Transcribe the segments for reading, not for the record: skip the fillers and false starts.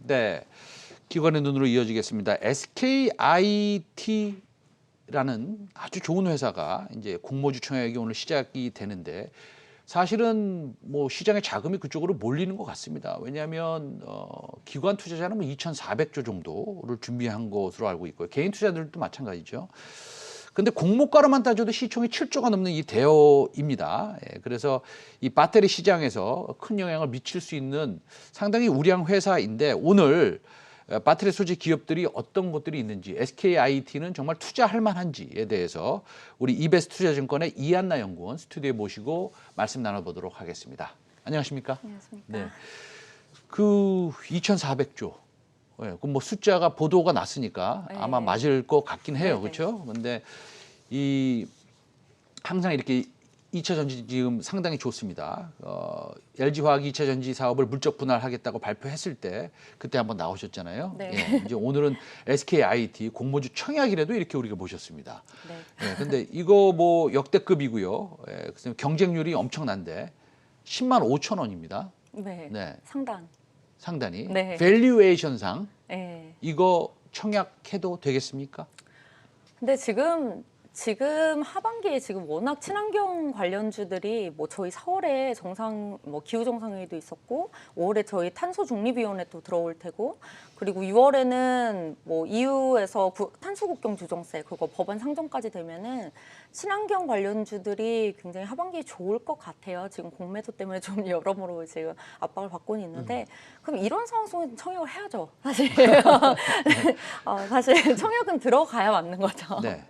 네, 기관의 눈으로 이어지겠습니다. SKIT라는 아주 좋은 회사가 이제 공모주 청약이 오늘 시작이 되는데 사실은 뭐 시장의 자금이 그쪽으로 몰리는 것 같습니다. 왜냐하면 기관 투자자는 뭐 2,400조 정도를 준비한 것으로 알고 있고요. 개인 투자들도 마찬가지죠. 근데 공모가로만 따져도 시총이 7조가 넘는 이 대여입니다. 그래서 이 배터리 시장에서 큰 영향을 미칠 수 있는 상당히 우량 회사인데 오늘 배터리 소재 기업들이 어떤 것들이 있는지 SKIT는 정말 투자할 만한지에 대해서 우리 이베스트 투자증권의 이한나 연구원 스튜디오에 모시고 말씀 나눠보도록 하겠습니다. 안녕하십니까? 안녕하십니까? 네. 그 2,400조. 그 뭐 숫자가 보도가 났으니까 네. 아마 맞을 것 같긴 해요. 네네. 그렇죠? 근데 이 항상 이렇게 2차 전지 지금 상당히 좋습니다. LG화학이 2차 전지 사업을 물적 분할하겠다고 발표했을 때 그때 한번 나오셨잖아요. 네. 예, 이제 오늘은 SKIT 공모주 청약이라도 이렇게 우리가 모셨습니다. 네. 예, 근데 이거 뭐 역대급이고요. 예, 그래서 경쟁률이 엄청난데 10만 5천 원입니다. 네. 네. 상단. 상단이 네. 밸류에이션상 네. 이거 청약해도 되겠습니까? 근데 지금 하반기에 지금 워낙 친환경 관련주들이 뭐 저희 4월에 기후 정상회의도 있었고 5월에 저희 탄소 중립위원회 또 들어올 테고 그리고 6월에는 뭐 EU에서 탄소 국경 조정세 그거 법안 상정까지 되면은 친환경 관련주들이 굉장히 하반기에 좋을 것 같아요. 지금 공매도 때문에 좀 여러모로 지금 압박을 받고는 있는데 그럼 이런 상황 속에서 청약을 해야죠. 사실 사실 청약은 들어가야 맞는 거죠. 네.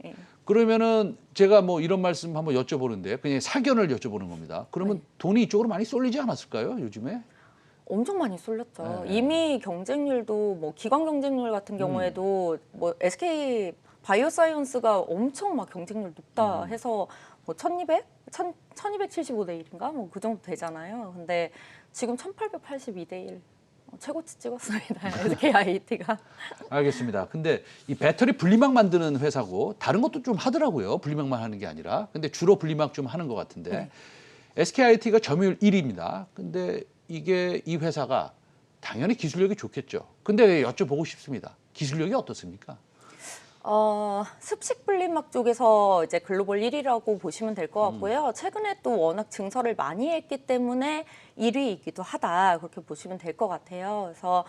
네. 그러면은 제가 뭐 이런 말씀 한번 여쭤보는데 그냥 사견을 여쭤보는 겁니다. 그러면 네. 돈이 이쪽으로 많이 쏠리지 않았을까요, 요즘에? 엄청 많이 쏠렸죠. 네. 이미 경쟁률도 뭐 기관 경쟁률 같은 경우에도 뭐 SK 바이오사이언스가 엄청 막 경쟁률 높다 해서 뭐 1275대 1인가 뭐 그 정도 되잖아요. 근데 지금 1882대 1 최고치 찍었습니다. SKIT가. 알겠습니다. 근데 이 배터리 분리막 만드는 회사고 다른 것도 좀 하더라고요. 분리막만 하는 게 아니라. 근데 주로 분리막 좀 하는 것 같은데 네. SKIT가 점유율 1위입니다. 근데 이게 이 회사가 당연히 기술력이 좋겠죠. 근데 여쭤보고 싶습니다. 기술력이 어떻습니까? 습식 분리막 쪽에서 이제 글로벌 1위라고 보시면 될 것 같고요. 최근에 또 워낙 증설을 많이 했기 때문에 1위이기도 하다. 그렇게 보시면 될 것 같아요. 그래서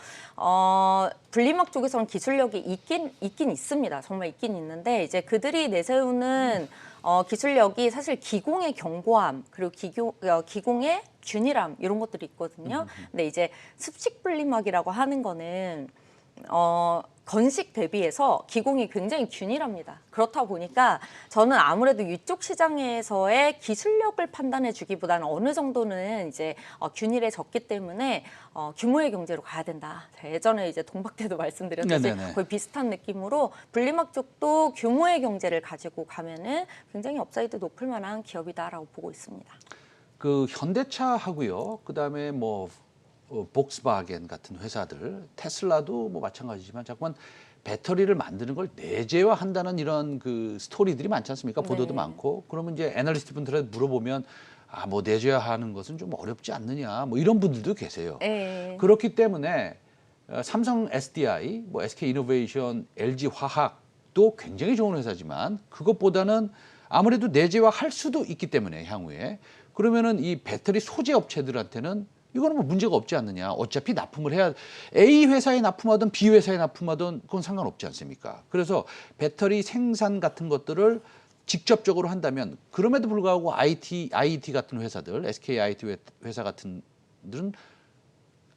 분리막 쪽에서는 기술력이 있긴 있습니다. 정말 있긴 있는데 이제 그들이 내세우는 기술력이 사실 기공의 견고함 그리고 기공의 균일함 이런 것들이 있거든요. 근데 이제 습식 분리막이라고 하는 거는 건식 대비해서 기공이 굉장히 균일합니다. 그렇다 보니까 저는 아무래도 이쪽 시장에서의 기술력을 판단해 주기보다는 어느 정도는 이제 균일해졌기 때문에 규모의 경제로 가야 된다. 예전에 이제 동박 때도 말씀드렸듯이 네네네. 거의 비슷한 느낌으로 분리막 쪽도 규모의 경제를 가지고 가면은 굉장히 업사이드 높을 만한 기업이다라고 보고 있습니다. 그 현대차하고요. 그다음에 뭐 복스바겐 같은 회사들, 테슬라도 뭐 마찬가지지만 자꾸만 배터리를 만드는 걸 내재화한다는 이런 그 스토리들이 많지 않습니까? 보도도 네. 많고. 그러면 이제 애널리스트 분들한테 물어보면 뭐 내재화하는 것은 좀 어렵지 않느냐. 뭐 이런 분들도 계세요. 네. 그렇기 때문에 삼성 SDI, 뭐 SK 이노베이션, LG 화학도 굉장히 좋은 회사지만 그것보다는 아무래도 내재화할 수도 있기 때문에 향후에 그러면은 이 배터리 소재 업체들한테는 이거는 뭐 문제가 없지 않느냐. 어차피 납품을 해야 A 회사에 납품하든 B 회사에 납품하든 그건 상관없지 않습니까? 그래서 배터리 생산 같은 것들을 직접적으로 한다면 그럼에도 불구하고 IT 같은 회사들, SKIT 회사 같은 들은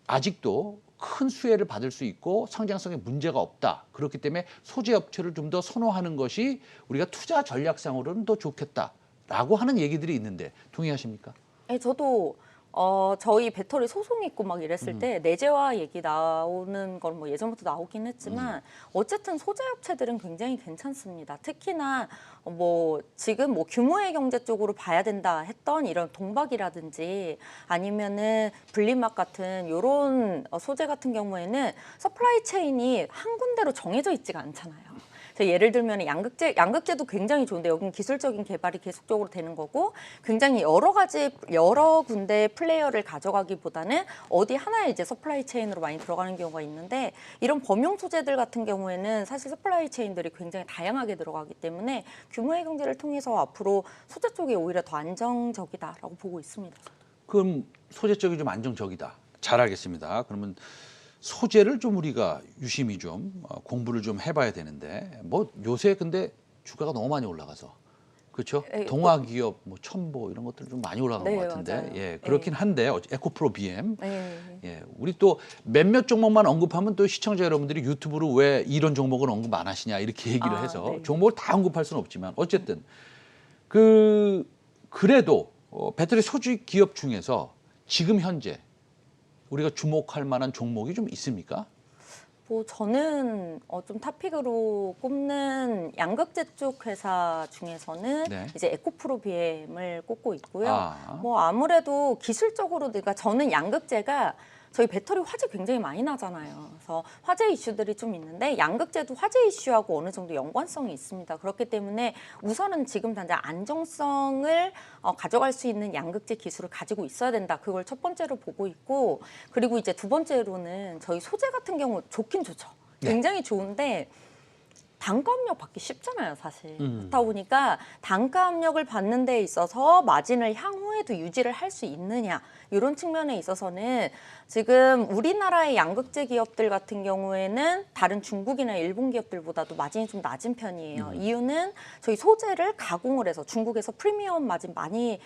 아직도 큰 수혜를 받을 수 있고 성장성에 문제가 없다. 그렇기 때문에 소재 업체를 좀 더 선호하는 것이 우리가 투자 전략상으로는 더 좋겠다라고 하는 얘기들이 있는데 동의하십니까? 네, 저도 저희 배터리 소송 있고 막 이랬을 때 내재화 얘기 나오는 건 뭐 예전부터 나오긴 했지만 어쨌든 소재 업체들은 굉장히 괜찮습니다. 특히나 뭐 지금 뭐 규모의 경제 쪽으로 봐야 된다 했던 이런 동박이라든지 아니면은 분리막 같은 요런 소재 같은 경우에는 서플라이 체인이 한 군데로 정해져 있지가 않잖아요. 예를 들면 양극재도 굉장히 좋은데 여기는 기술적인 개발이 계속적으로 되는 거고 굉장히 여러 군데 플레이어를 가져가기보다는 어디 하나의 이제 서플라이 체인으로 많이 들어가는 경우가 있는데 이런 범용 소재들 같은 경우에는 사실 서플라이 체인들이 굉장히 다양하게 들어가기 때문에 규모의 경제를 통해서 앞으로 소재 쪽이 오히려 더 안정적이다라고 보고 있습니다. 그럼 소재 쪽이 좀 안정적이다. 잘 알겠습니다. 그러면 소재를 좀 우리가 유심히 좀 공부를 좀 해봐야 되는데 뭐 요새 근데 주가가 너무 많이 올라가서 그렇죠? 동화 기업 뭐 첨보 이런 것들 좀 많이 올라간 것 같은데 맞아요. 예 그렇긴 한데 에코프로 BM 네. 예 우리 또 몇몇 종목만 언급하면 또 시청자 여러분들이 유튜브로 왜 이런 종목을 언급 안 하시냐 이렇게 얘기를 해서 네. 종목을 다 언급할 수는 없지만 어쨌든 그래도 배터리 소지 기업 중에서 지금 현재 우리가 주목할 만한 종목이 좀 있습니까? 뭐 저는 좀 탑픽으로 꼽는 양극재 쪽 회사 중에서는 네. 이제 에코프로 BM을 꼽고 있고요. 아. 뭐 아무래도 기술적으로 그러니까 저는 양극재가 저희 배터리 화재 굉장히 많이 나잖아요. 그래서 화재 이슈들이 좀 있는데 양극재도 화재 이슈하고 어느 정도 연관성이 있습니다. 그렇기 때문에 우선은 지금 당장 안정성을 가져갈 수 있는 양극재 기술을 가지고 있어야 된다. 그걸 첫 번째로 보고 있고 그리고 이제 두 번째로는 저희 소재 같은 경우 좋긴 좋죠. 굉장히 좋은데 단가 압력 받기 쉽잖아요, 사실. 그렇다 보니까 단가 압력을 받는 데 있어서 마진을 향후에도 유지를 할 수 있느냐 이런 측면에 있어서는 지금 우리나라의 양극재 기업들 같은 경우에는 다른 중국이나 일본 기업들보다도 마진이 좀 낮은 편이에요. 이유는 저희 소재를 가공을 해서 중국에서 프리미엄 마진 많이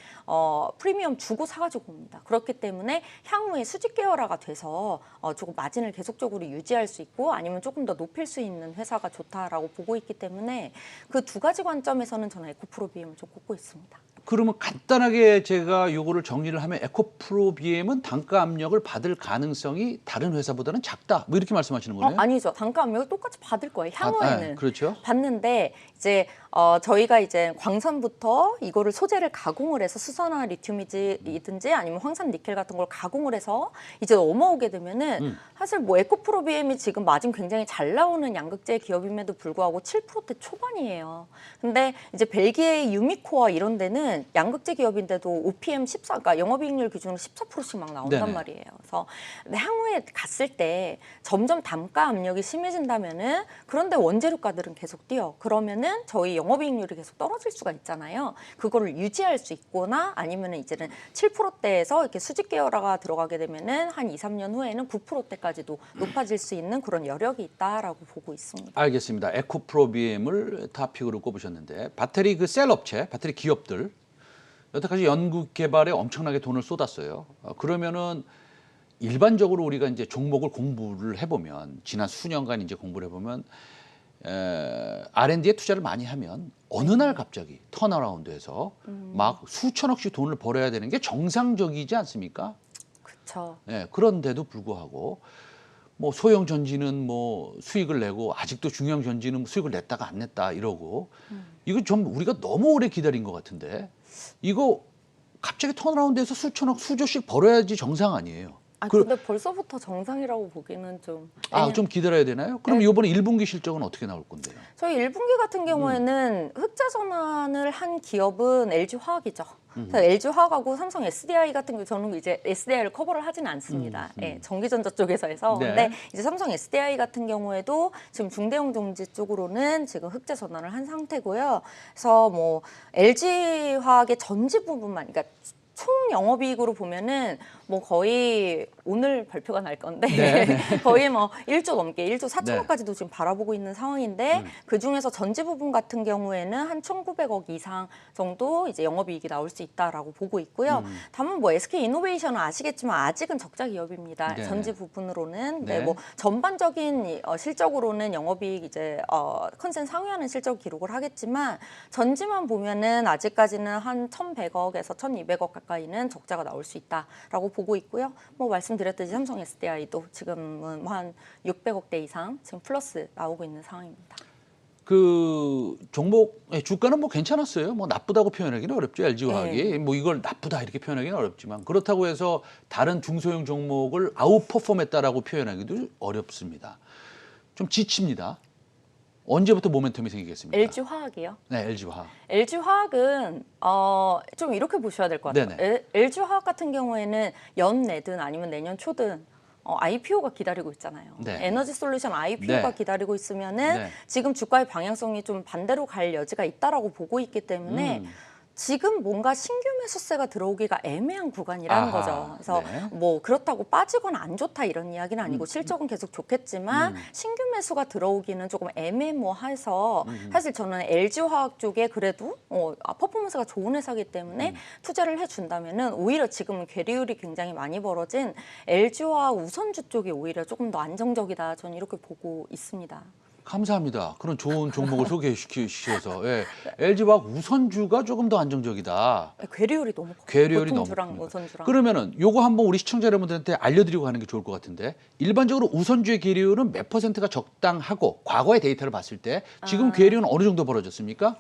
프리미엄 주고 사가지고 옵니다. 그렇기 때문에 향후에 수직 계열화가 돼서 조금 마진을 계속적으로 유지할 수 있고 아니면 조금 더 높일 수 있는 회사가 좋다라고 보고 있기 때문에 그 두 가지 관점에서는 저는 에코프로 BM을 좀 꼽고 있습니다. 그러면 간단하게 제가 요거를 정리를 하면 에코프로 BM은 단가 압력을 받을 가능성이 다른 회사보다는 작다. 뭐 이렇게 말씀하시는 거네요? 아니죠. 단가 압력을 똑같이 받을 거예요. 향후에는. 네, 그렇죠. 받는데 이제 저희가 이제 광선부터 이거를 소재를 가공을 해서 수산화 리튬이든지 아니면 황산 니켈 같은 걸 가공을 해서 이제 넘어오게 되면은 사실 뭐 에코프로 BM이 지금 마진 굉장히 잘 나오는 양극재 기업임에도 불구하고 7%대 초반이에요. 근데 이제 벨기에의 유미코와 이런 데는 양극재 기업인데도 OPM 14, 그러니까 영업이익률 기준으로 14%씩 막 나온단 네네. 말이에요. 그래서 근데 향후에 갔을 때 점점 단가 압력이 심해진다면은 그런데 원재료가들은 계속 뛰어. 그러면은 저희 영업이익률이 계속 떨어질 수가 있잖아요. 그거를 유지할 수 있거나 아니면은 이제는 7%대에서 이렇게 수직 계열화가 들어가게 되면은 한 2, 3년 후에는 9%대까지도 높아질 수 있는 그런 여력이 있다라고 보고 있습니다. 알겠습니다. 에코프로 BM을 타픽으로 꼽으셨는데 배터리 그 셀 업체, 배터리 기업들 여태까지 연구 개발에 엄청나게 돈을 쏟았어요. 그러면은 일반적으로 우리가 이제 종목을 공부를 해보면 지난 수년간 이제 공부를 해보면 R&D에 투자를 많이 하면 어느 날 갑자기 턴어라운드해서 막 수천억씩 돈을 벌어야 되는 게 정상적이지 않습니까? 그렇죠. 예, 그런데도 불구하고 뭐 소형 전지는 뭐 수익을 내고 아직도 중형 전지는 수익을 냈다가 안 냈다 이러고 이거 좀 우리가 너무 오래 기다린 것 같은데 이거 갑자기 턴어라운드해서 수천억 수조씩 벌어야지 정상 아니에요. 근데 벌써부터 정상이라고 보기는 좀. 좀 기다려야 되나요? 그럼 이번에 1분기 실적은 어떻게 나올 건데요? 저희 1분기 같은 경우에는 흑자 전환을 한 기업은 LG화학이죠. LG화학하고 삼성 SDI 같은 경우 저는 이제 SDI를 커버를 하지는 않습니다. 예, 전기전자 쪽에서 해서. 네. 근데 이제 삼성 SDI 같은 경우에도 지금 중대형 전지 쪽으로는 지금 흑자 전환을 한 상태고요. 그래서 뭐 LG화학의 전지 부분만, 그러니까 총 영업이익으로 보면은 뭐 거의 오늘 발표가 날 건데 거의 뭐 1조 넘게 1조 4천억까지도 지금 바라보고 있는 상황인데 그 중에서 전지 부분 같은 경우에는 한 1,900억 이상 정도 이제 영업이익이 나올 수 있다라고 보고 있고요. 다만 뭐 SK 이노베이션은 아시겠지만 아직은 적자 기업입니다. 네. 전지 부분으로는 네. 뭐 전반적인 실적으로는 영업이익 이제 컨센 상회하는 실적 기록을 하겠지만 전지만 보면은 아직까지는 한 1,100억에서 1,200억 가까이는 적자가 나올 수 있다라고 보고 있고요. 뭐 말씀드렸듯이 삼성 SDI도 지금은 한 600억대 이상 지금 플러스 나오고 있는 상황입니다. 그 종목의 주가는 뭐 괜찮았어요. 뭐 나쁘다고 표현하기는 어렵죠. LG화학이 뭐 이걸 나쁘다 이렇게 표현하기는 어렵지만 그렇다고 해서 다른 중소형 종목을 아웃퍼폼했다라고 표현하기도 어렵습니다. 좀 지칩니다. 언제부터 모멘텀이 생기겠습니까? LG 화학이요. 네, LG 화학. LG 화학은 좀 이렇게 보셔야 될 것 같아요. 네네. LG 화학 같은 경우에는 연내든 아니면 내년 초든 IPO가 기다리고 있잖아요. 네. 에너지 솔루션 IPO가 네. 기다리고 있으면은 네. 지금 주가의 방향성이 좀 반대로 갈 여지가 있다라고 보고 있기 때문에 지금 뭔가 신규 매수세가 들어오기가 애매한 구간이라는 아하, 거죠. 그래서 네. 뭐 그렇다고 빠지거나 안 좋다 이런 이야기는 아니고 실적은 계속 좋겠지만 신규 매수가 들어오기는 조금 애매모호해서 사실 저는 LG화학 쪽에 그래도 퍼포먼스가 좋은 회사이기 때문에 투자를 해준다면은 오히려 지금은 괴리율이 굉장히 많이 벌어진 LG화학 우선주 쪽이 오히려 조금 더 안정적이다. 저는 이렇게 보고 있습니다. 감사합니다. 그런 좋은 종목을 소개시켜주셔서 예. LG화학 우선주가 조금 더 안정적이다. 괴리율이 너무 커요. 괴리율이 너무 보통주랑 큽니다. 우선주랑. 그러면은 요거 한번 우리 시청자 여러분들한테 알려드리고 가는 게 좋을 것 같은데 일반적으로 우선주의 괴리율은 몇 퍼센트가 적당하고 과거의 데이터를 봤을 때 지금 괴리율은 어느 정도 벌어졌습니까?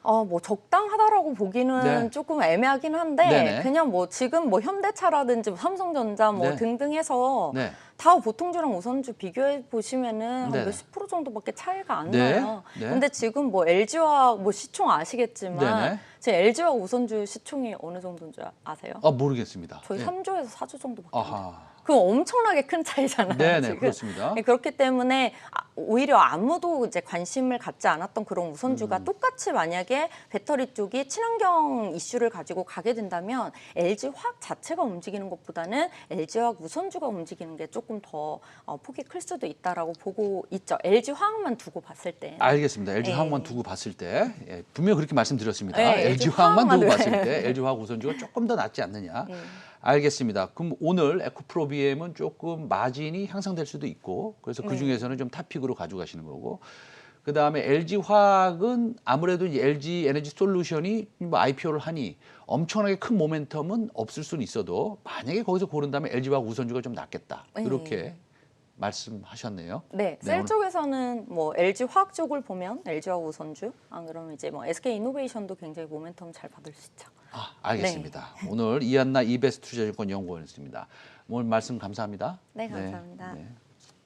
뭐 적당하다라고 보기는 네. 조금 애매하긴 한데 네네. 그냥 뭐 지금 뭐 현대차라든지 뭐 삼성전자 뭐 네. 등등 해서 네. 다 보통주랑 우선주 비교해 보시면은 한 네네. 몇십 프로 정도밖에 차이가 안 네. 나요. 네. 근데 지금 뭐 LG화학 뭐 시총 아시겠지만 네네. 제 LG화학 우선주 시총이 어느 정도인 줄 아세요? 모르겠습니다. 저희 예. 3조에서 4조 정도밖에 안 돼요. 아하. 그럼 엄청나게 큰 차이잖아요. 네네, 지금. 그렇습니다. 네, 그렇기 때문에 오히려 아무도 이제 관심을 갖지 않았던 그런 우선주가 똑같이 만약에 배터리 쪽이 친환경 이슈를 가지고 가게 된다면 LG 화학 자체가 움직이는 것보다는 LG 화학 우선주가 움직이는 게 조금 더 폭이 클 수도 있다라고 보고 있죠. LG 화학만 두고 봤을 때. 알겠습니다. LG 네. 화학만 두고 봤을 때 분명히 그렇게 말씀드렸습니다. 네, LG 화학만 화학만 두고 네. 봤을 때 LG 화학 우선주가 조금 더 낫지 않느냐. 알겠습니다. 그럼 오늘 에코프로비엠은 조금 마진이 향상될 수도 있고 그래서 그 중에서는 좀 탑픽으로 가져가시는 거고 그다음에 LG 화학은 아무래도 이제 LG 에너지 솔루션이 뭐 IPO를 하니 엄청나게 큰 모멘텀은 없을 수는 있어도 만약에 거기서 고른다면 LG 화학 우선주가 좀 낫겠다. 이렇게 말씀하셨네요. 네, 셀 쪽에서는 뭐 LG 화학 쪽을 보면 LG 화학 우선주, 안 그러면 이제 뭐 SK 이노베이션도 굉장히 모멘텀 잘 받을 수 있죠. 알겠습니다. 오늘 이한나 이베스트 투자증권 연구원이었습니다. 오늘 말씀 감사합니다. 네, 감사합니다. 네.